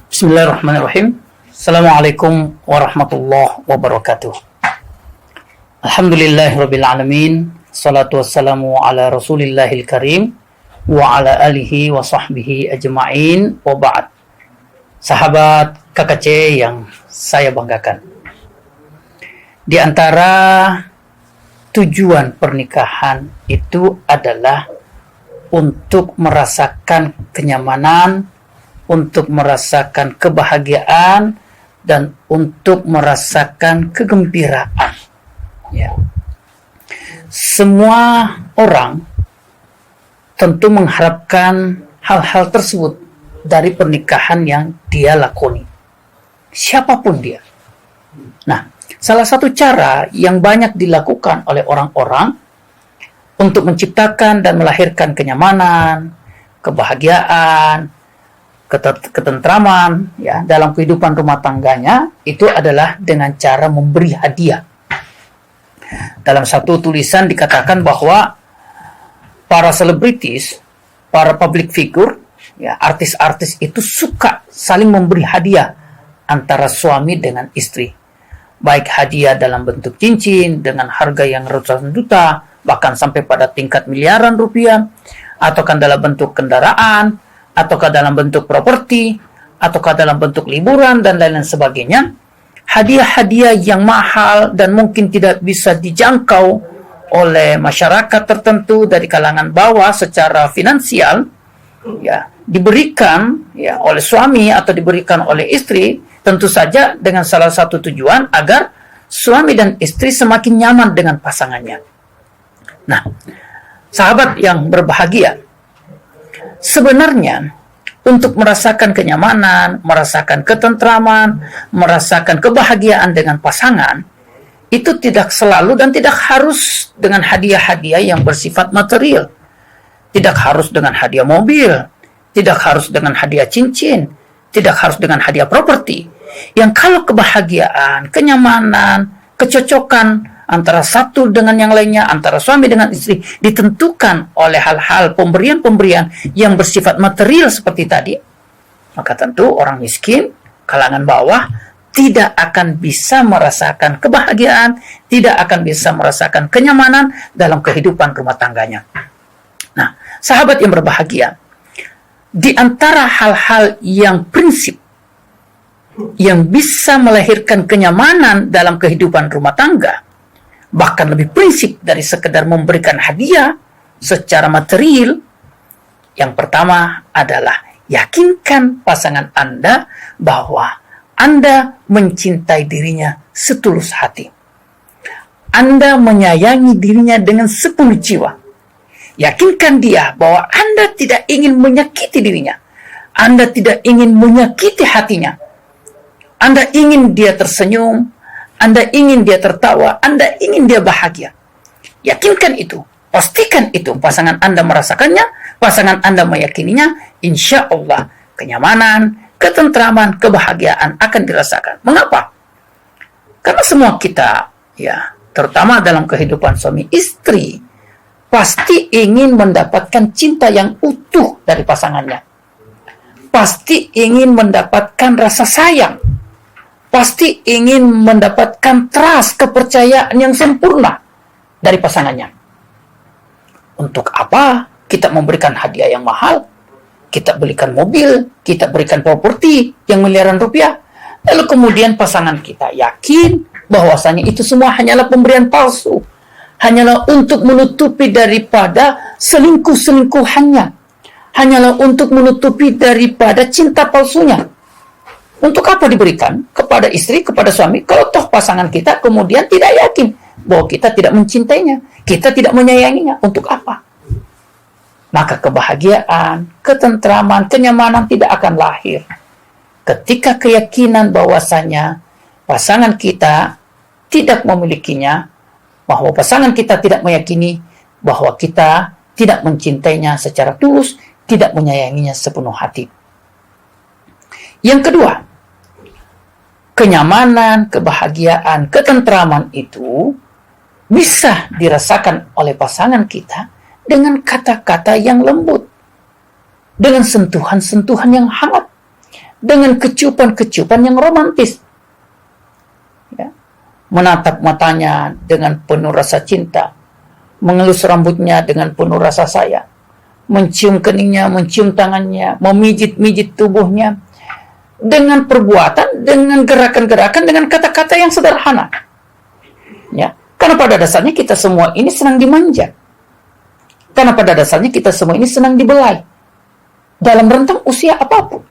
Bismillahirrahmanirrahim. Assalamualaikum warahmatullahi wabarakatuh. Alhamdulillahirabbil alamin. Salatu wassalamu ala Rasulillahil karim wa ala alihi wa sahbihi ajma'in wa ba'd. Sahabat KKC yang saya banggakan. Di antara tujuan pernikahan itu adalah untuk merasakan kenyamanan, untuk merasakan kebahagiaan, dan untuk merasakan kegembiraan. Ya. Semua orang tentu mengharapkan hal-hal tersebut dari pernikahan yang dia lakoni, siapapun dia. Nah, salah satu cara yang banyak dilakukan oleh orang-orang untuk menciptakan dan melahirkan kenyamanan, kebahagiaan, ketentraman ya dalam kehidupan rumah tangganya itu adalah dengan cara memberi hadiah. Dalam satu tulisan dikatakan bahwa para selebritis, para public figure, ya artis-artis itu suka saling memberi hadiah antara suami dengan istri. Baik hadiah dalam bentuk cincin dengan harga yang ratusan juta, bahkan sampai pada tingkat miliaran rupiah, ataukah dalam bentuk kendaraan, ataukah dalam bentuk properti, ataukah dalam bentuk liburan, dan lain-lain sebagainya. Hadiah-hadiah yang mahal dan mungkin tidak bisa dijangkau oleh masyarakat tertentu dari kalangan bawah secara finansial, ya diberikan ya oleh suami atau diberikan oleh istri, tentu saja dengan salah satu tujuan agar suami dan istri semakin nyaman dengan pasangannya. Nah, sahabat yang berbahagia, sebenarnya untuk merasakan kenyamanan, merasakan ketentraman, merasakan kebahagiaan dengan pasangan, itu tidak selalu dan tidak harus dengan hadiah-hadiah yang bersifat material. Tidak harus dengan hadiah mobil, tidak harus dengan hadiah cincin, tidak harus dengan hadiah properti. Yang kalau kebahagiaan, kenyamanan, kecocokan antara satu dengan yang lainnya, antara suami dengan istri, ditentukan oleh hal-hal pemberian-pemberian yang bersifat material seperti tadi, maka tentu orang miskin, kalangan bawah, tidak akan bisa merasakan kebahagiaan, tidak akan bisa merasakan kenyamanan dalam kehidupan rumah tangganya. Nah, sahabat yang berbahagia, di antara hal-hal yang prinsip yang bisa melahirkan kenyamanan dalam kehidupan rumah tangga, bahkan lebih prinsip dari sekedar memberikan hadiah secara material, yang pertama adalah yakinkan pasangan Anda bahwa Anda mencintai dirinya setulus hati. Anda menyayangi dirinya dengan sepenuh jiwa. Yakinkan dia bahwa Anda tidak ingin menyakiti dirinya. Anda tidak ingin menyakiti hatinya. Anda ingin dia tersenyum, Anda ingin dia tertawa, Anda ingin dia bahagia. Yakinkan itu, pastikan itu, pasangan Anda merasakannya, pasangan Anda meyakininya, insya Allah kenyamanan, ketentraman, kebahagiaan akan dirasakan. Mengapa? Karena semua kita, ya, terutama dalam kehidupan suami istri, pasti ingin mendapatkan cinta yang utuh dari pasangannya. Pasti ingin mendapatkan rasa sayang. Pasti ingin mendapatkan trust, kepercayaan yang sempurna dari pasangannya. Untuk apa kita memberikan hadiah yang mahal? Kita belikan mobil, kita berikan properti yang miliaran rupiah. Lalu kemudian pasangan kita yakin bahwasanya itu semua hanyalah pemberian palsu. Hanyalah untuk menutupi daripada selingkuh-selingkuhannya. Hanyalah untuk menutupi daripada cinta palsunya. Untuk apa diberikan kepada istri, kepada suami, kalau toh pasangan kita kemudian tidak yakin bahwa kita tidak mencintainya, kita tidak menyayanginya, untuk apa? Maka kebahagiaan, ketentraman, kenyamanan tidak akan lahir ketika keyakinan bahwasanya pasangan kita tidak memilikinya, bahwa pasangan kita tidak meyakini bahwa kita tidak mencintainya secara tulus, tidak menyayanginya sepenuh hati. Yang kedua, kenyamanan, kebahagiaan, ketentraman itu bisa dirasakan oleh pasangan kita dengan kata-kata yang lembut, dengan sentuhan-sentuhan yang hangat, dengan keciupan-keciupan yang romantis. Ya. Menatap matanya dengan penuh rasa cinta, mengelus rambutnya dengan penuh rasa sayang, mencium keningnya, mencium tangannya, memijit-mijit tubuhnya, dengan perbuatan, dengan gerakan-gerakan, dengan kata-kata yang sederhana. Ya, karena pada dasarnya kita semua ini senang dimanja. Karena pada dasarnya kita semua ini senang dibelai. Dalam rentang usia apapun.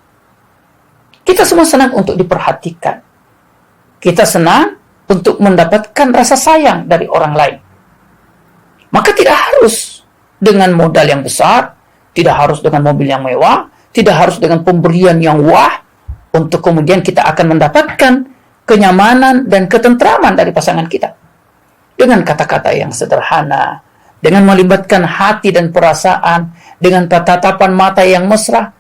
Kita semua senang untuk diperhatikan. Kita senang untuk mendapatkan rasa sayang dari orang lain. Maka tidak harus dengan modal yang besar, tidak harus dengan mobil yang mewah, tidak harus dengan pemberian yang wah, untuk kemudian kita akan mendapatkan kenyamanan dan ketentraman dari pasangan kita. Dengan kata-kata yang sederhana, dengan melibatkan hati dan perasaan, dengan tatapan mata yang mesra,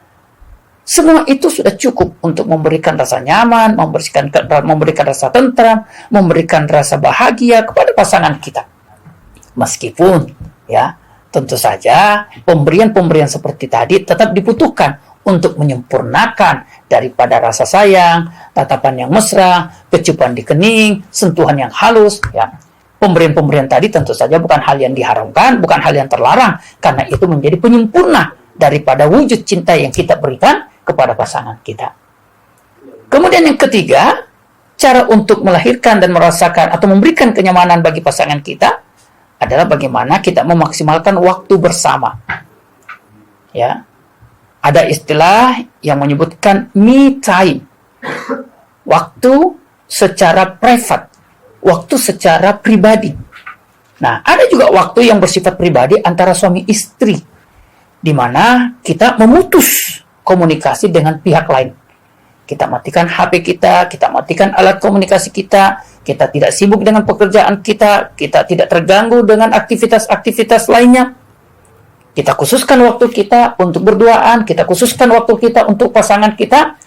semua itu sudah cukup untuk memberikan rasa nyaman, memberikan rasa tentram, memberikan rasa bahagia kepada pasangan kita. Meskipun, ya, tentu saja pemberian-pemberian seperti tadi tetap dibutuhkan untuk menyempurnakan daripada rasa sayang, tatapan yang mesra, kecupan di kening, sentuhan yang halus. Ya. Pemberian-pemberian tadi tentu saja bukan hal yang diharamkan, bukan hal yang terlarang, karena itu menjadi penyempurna daripada wujud cinta yang kita berikan kepada pasangan kita. Kemudian yang ketiga, cara untuk melahirkan dan merasakan atau memberikan kenyamanan bagi pasangan kita adalah bagaimana kita memaksimalkan waktu bersama. Ya. Ada istilah yang menyebutkan me time. Waktu secara private. Waktu secara pribadi. Nah, ada juga waktu yang bersifat pribadi antara suami istri. Di mana kita memutus komunikasi dengan pihak lain. Kita matikan HP kita matikan alat komunikasi kita tidak sibuk dengan pekerjaan kita tidak terganggu dengan aktivitas-aktivitas lainnya. Kita khususkan waktu kita untuk berduaan, kita khususkan waktu kita untuk pasangan kita.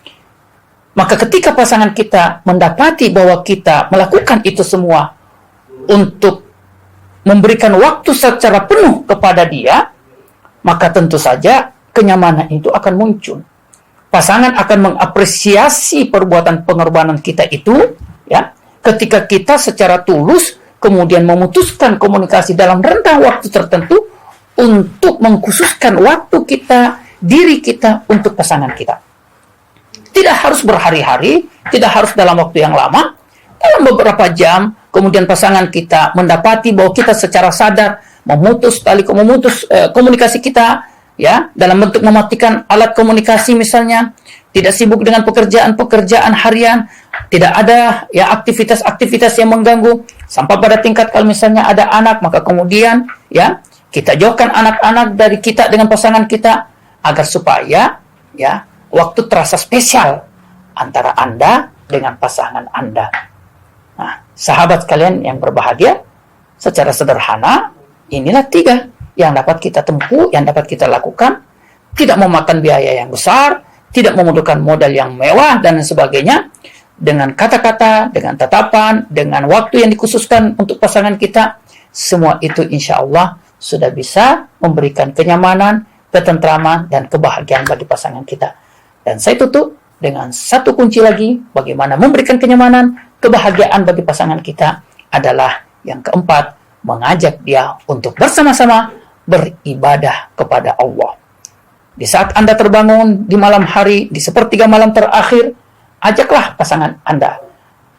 Maka ketika pasangan kita mendapati bahwa kita melakukan itu semua untuk memberikan waktu secara penuh kepada dia, maka tentu saja kenyamanan itu akan muncul. Pasangan akan mengapresiasi perbuatan pengorbanan kita itu, ya, ketika kita secara tulus kemudian memutuskan komunikasi dalam rentang waktu tertentu untuk mengkhususkan waktu kita, diri kita untuk pasangan kita. Tidak harus berhari-hari, tidak harus dalam waktu yang lama, dalam beberapa jam, kemudian pasangan kita mendapati bahwa kita secara sadar memutus komunikasi kita, ya, dalam bentuk mematikan alat komunikasi misalnya, tidak sibuk dengan pekerjaan harian, tidak ada ya aktivitas-aktivitas yang mengganggu, sampai pada tingkat kalau misalnya ada anak, maka kemudian ya kita jauhkan anak-anak dari kita dengan pasangan kita agar supaya ya waktu terasa spesial antara Anda dengan pasangan Anda. Nah, sahabat kalian yang berbahagia, secara sederhana inilah 3 yang dapat kita tempuh, yang dapat kita lakukan, tidak memakan biaya yang besar, tidak memerlukan modal yang mewah dan sebagainya, dengan kata-kata, dengan tatapan, dengan waktu yang dikhususkan untuk pasangan kita, semua itu insya Allah sudah bisa memberikan kenyamanan, ketentraman, dan kebahagiaan bagi pasangan kita. Dan saya tutup dengan satu kunci lagi, bagaimana memberikan kenyamanan, kebahagiaan bagi pasangan kita adalah yang keempat, mengajak dia untuk bersama-sama beribadah kepada Allah. Di saat Anda terbangun di malam hari, di sepertiga malam terakhir, ajaklah pasangan Anda.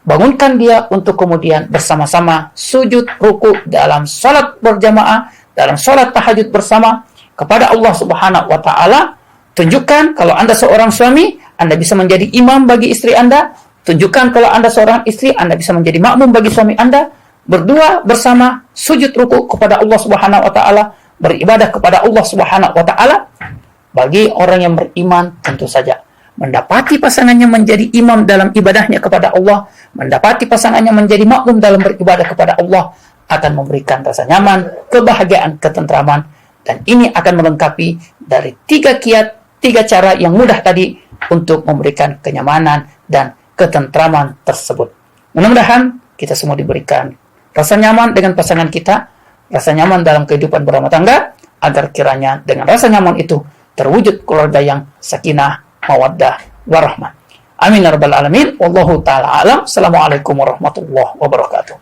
Bangunkan dia untuk kemudian bersama-sama sujud, ruku dalam salat berjamaah, dalam salat tahajud bersama kepada Allah Subhanahu wa Ta'ala. Tunjukkan kalau Anda seorang suami, Anda bisa menjadi imam bagi istri Anda. Tunjukkan kalau Anda seorang istri, Anda bisa menjadi makmum bagi suami Anda. Berdua bersama sujud ruku kepada Allah Subhanahu wa Ta'ala, beribadah kepada Allah Subhanahu wa Ta'ala. Bagi orang yang beriman, tentu saja mendapati pasangannya menjadi imam dalam ibadahnya kepada Allah, mendapati pasangannya menjadi makmum dalam beribadah kepada Allah, akan memberikan rasa nyaman, kebahagiaan, ketentraman, dan ini akan melengkapi dari 3 kiat, 3 cara yang mudah tadi untuk memberikan kenyamanan dan ketentraman tersebut. Mudah-mudahan kita semua diberikan rasa nyaman dengan pasangan kita, rasa nyaman dalam kehidupan berumah tangga, agar kiranya dengan rasa nyaman itu terwujud keluarga yang sakinah, mawaddah, warahmah. Amin ya rabbal alamin. Wallahu taala alam. Assalamualaikum warahmatullahi wabarakatuh.